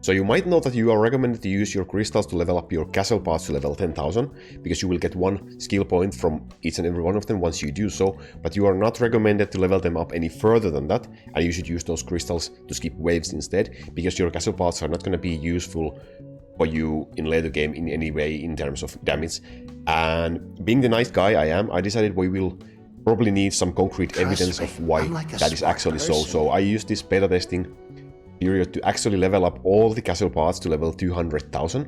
So you might know that you are recommended to use your crystals to level up your castle parts to level 10,000, because you will get 1 skill point from each and every one of them once you do so, but you are not recommended to level them up any further than that, and you should use those crystals to skip waves instead, because your castle parts are not going to be useful for you in later game in any way in terms of damage. And being the nice guy I am, I decided we will probably need some concrete evidence of why that is actually so. So I used this beta testing period to actually level up all the castle parts to level 200,000,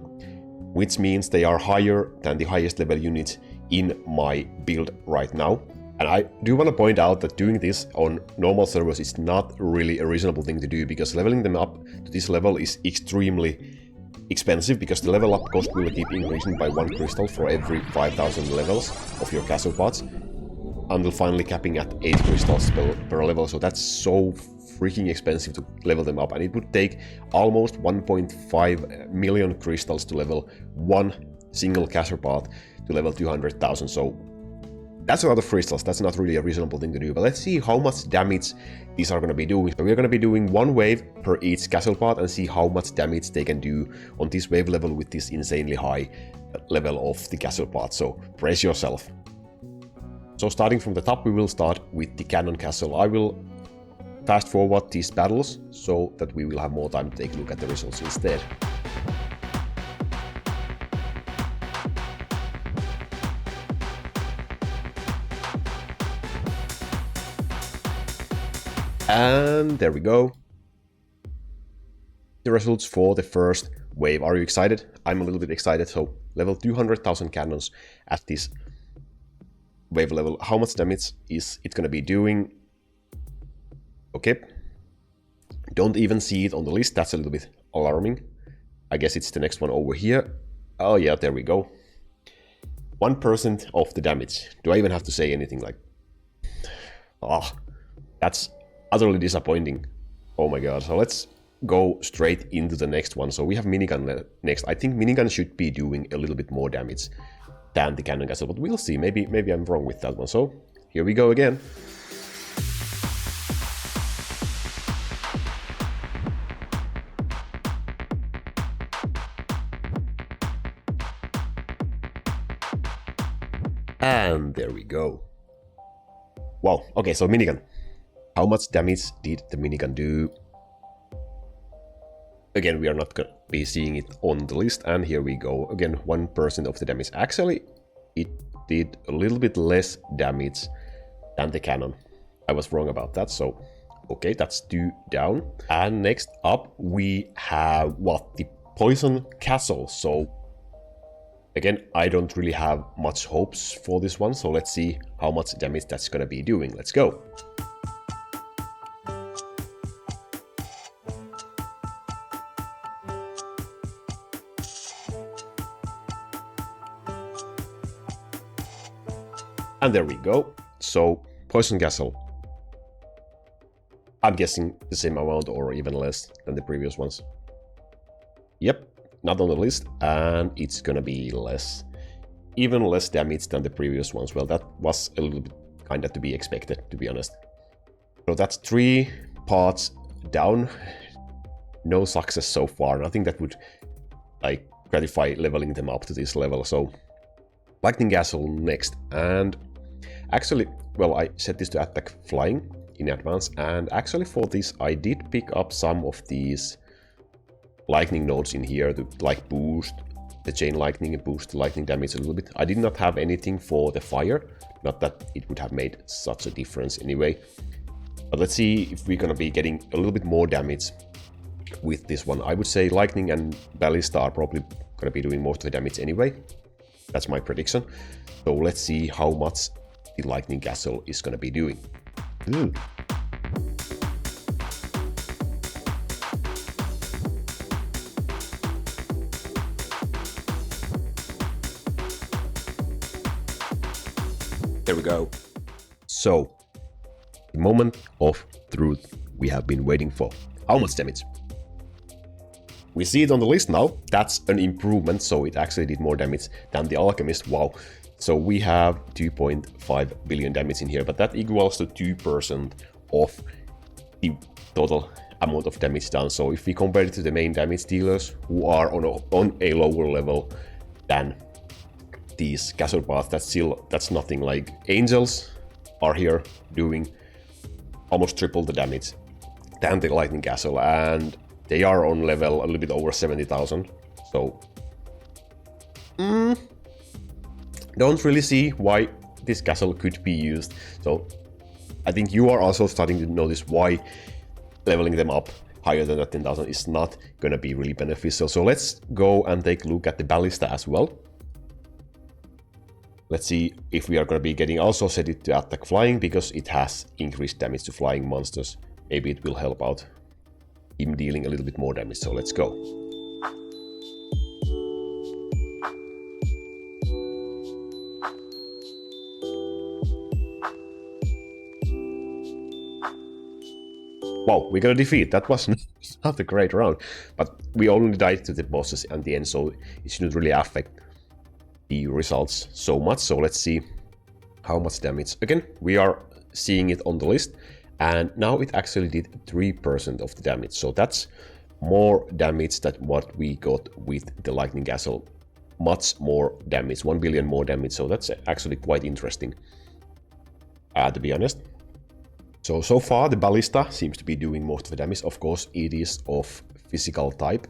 which means they are higher than the highest level units in my build right now. And I do want to point out that doing this on normal servers is not really a reasonable thing to do, because leveling them up to this level is extremely expensive, because the level up cost will keep increasing by 1 crystal for every 5,000 levels of your castle parts, until finally capping at 8 crystals per level. So that's so freaking expensive to level them up, and it would take almost 1.5 million crystals to level 1 single castle part to level 200,000. So that's a lot of crystals. That's not really a reasonable thing to do. But let's see how much damage these are going to be doing. So we're going to be doing 1 wave per each castle part and see how much damage they can do on this wave level with this insanely high level of the castle part. So brace yourself. So starting from the top, we will start with the cannon castle. I will fast forward these battles so that we will have more time to take a look at the results instead. And there we go. The results for the first wave. Are you excited? I'm a little bit excited. So level 200,000 cannons at this wave level. How much damage is it going to be doing? Okay. Don't even see it on the list. That's a little bit alarming. I guess it's the next one over here. Oh yeah, there we go. 1% of the damage. Do I even have to say anything like... Ah, that's utterly disappointing. Oh my god. So let's go straight into the next one. So we have Minigun next. I think Minigun should be doing a little bit more damage than the Cannon Castle, but we'll see. Maybe I'm wrong with that one. So here we go again. And there we go. Wow. Okay, so Minigun. How much damage did the Minigun do? Again, we are not going to be seeing it on the list. And here we go. Again, 1% of the damage. Actually, it did a little bit less damage than the cannon. I was wrong about that. So, okay, that's 2 down. And next up, we have, what? The Poison Castle. So, again, I don't really have much hopes for this one. So, let's see how much damage that's going to be doing. Let's go. And there we go. So, Poison Castle. I'm guessing the same amount or even less than the previous ones. Yep, not on the list, and it's gonna be less. Even less damage than the previous ones. Well, that was a little bit kinda to be expected, to be honest. So that's 3 parts down. No success so far. Nothing that would like gratify leveling them up to this level. So, Lightning Castle next, and actually, well, I set this to attack flying in advance, and actually for this I did pick up some of these lightning nodes in here to like boost the chain lightning and boost the lightning damage a little bit. I did not have anything for the fire, not that it would have made such a difference anyway. But let's see if we're gonna be getting a little bit more damage with this one. I would say lightning and Ballista are probably gonna be doing most of the damage anyway. That's my prediction. So let's see how much the Lightning Castle is going to be doing. There we go. So, the moment of truth we have been waiting for. How much damage? We see it on the list now. That's an improvement, so it actually did more damage than the Alchemist. Wow. So we have 2.5 billion damage in here, but that equals to 2% of the total amount of damage done. So if we compare it to the main damage dealers who are on a lower level than these castle paths, that's nothing. Like angels are here doing almost triple the damage than the lightning castle, and they are on level a little bit over 70,000. So don't really see why this castle could be used. So I think you are also starting to notice why leveling them up higher than that 10,000 is not gonna be really beneficial. So let's go and take a look at the Ballista as well. Let's see if we are gonna be getting also set it to attack flying, because it has increased damage to flying monsters. Maybe it will help out him dealing a little bit more damage. So let's go. Wow, we got a defeat. That was not a great round, but we only died to the bosses at the end, so it shouldn't really affect the results so much. So let's see how much damage. Again, we are seeing it on the list, and now it actually did 3% of the damage. So that's more damage than what we got with the lightning castle. Much more damage, 1 billion more damage. So that's actually quite interesting, to be honest. So far the Ballista seems to be doing most of the damage. Of course, it is of physical type,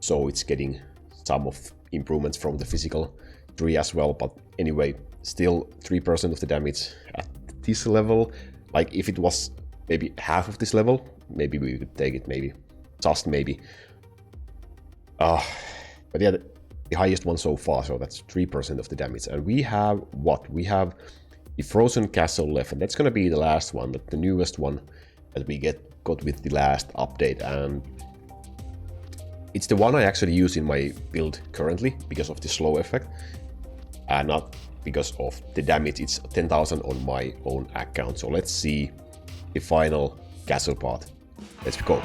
so it's getting some of improvements from the physical tree as well. But anyway, still 3% of the damage at this level. Like if it was maybe half of this level, maybe we could take it, maybe. Just maybe. But yeah, the highest one so far, so that's 3% of the damage. And we have what? We have the Frozen Castle left, and that's gonna be the last one, the newest one that we got with the last update, and it's the one I actually use in my build currently because of the slow effect, and not because of the damage. It's 10,000 on my own account. So let's see the final castle part. Let's go.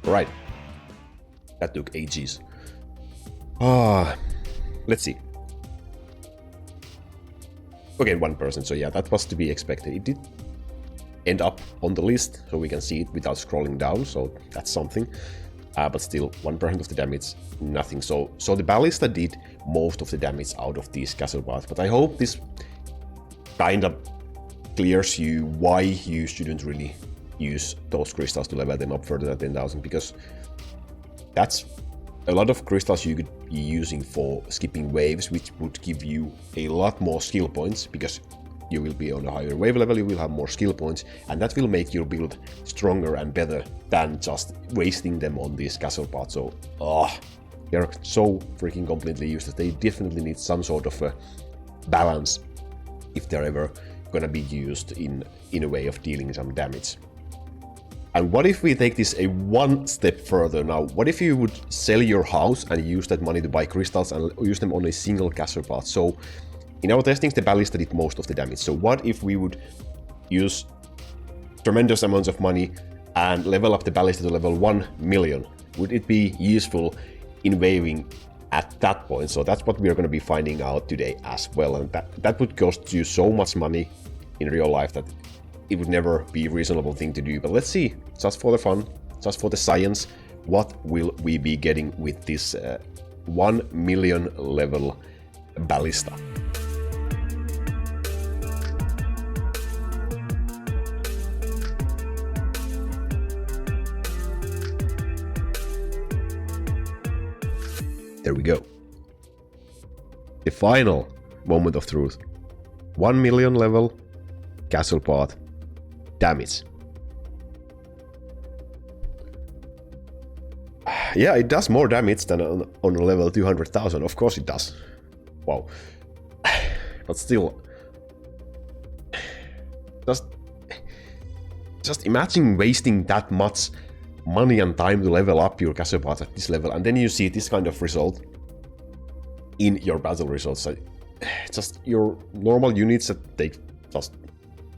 Right, that took ages. Let's see. Okay, 1%, so yeah, that was to be expected. It did end up on the list, so we can see it without scrolling down, so that's something. But still, 1% of the damage, nothing. So the Ballista did most of the damage out of these castle paths, but I hope this kind of clears you why you shouldn't really use those crystals to level them up further than 10,000, because that's a lot of crystals you could be using for skipping waves, which would give you a lot more skill points, because you will be on a higher wave level, you will have more skill points, and that will make your build stronger and better than just wasting them on these castle parts. So they're so freaking completely useless. They definitely need some sort of a balance if they're ever gonna be used in a way of dealing some damage. And what if we take this a one step further now? What if you would sell your house and use that money to buy crystals and use them on a single castle path? So in our testings, the Ballista did most of the damage. So what if we would use tremendous amounts of money and level up the Ballista to level 1 million? Would it be useful in waving at that point? So that's what we are going to be finding out today as well. And that would cost you so much money in real life that it would never be a reasonable thing to do. But let's see, just for the fun, just for the science, what will we be getting with this 1 million level Ballista? There we go. The final moment of truth. 1 million level castle path damage. Yeah, it does more damage than on a level 200,000. Of course it does. Wow. But still, just imagine wasting that much money and time to level up your castle path at this level, and then you see this kind of result in your battle results. Just your normal units that take just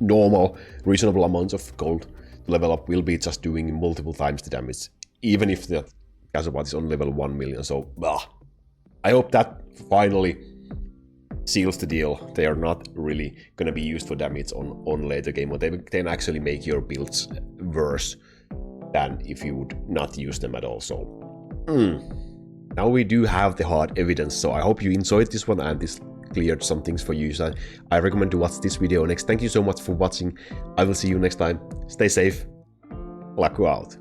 normal, reasonable amounts of gold to level up will be just doing multiple times the damage, even if the castle path is on level 1 million. So, I hope that finally seals the deal. They are not really gonna be used for damage on later game, or they can actually make your builds worse than if you would not use them at all. So now we do have the hard evidence, so I hope you enjoyed this one and this cleared some things for you. So I recommend to watch this video next. Thank you so much for watching. I will see you next time. Stay safe. Laku out.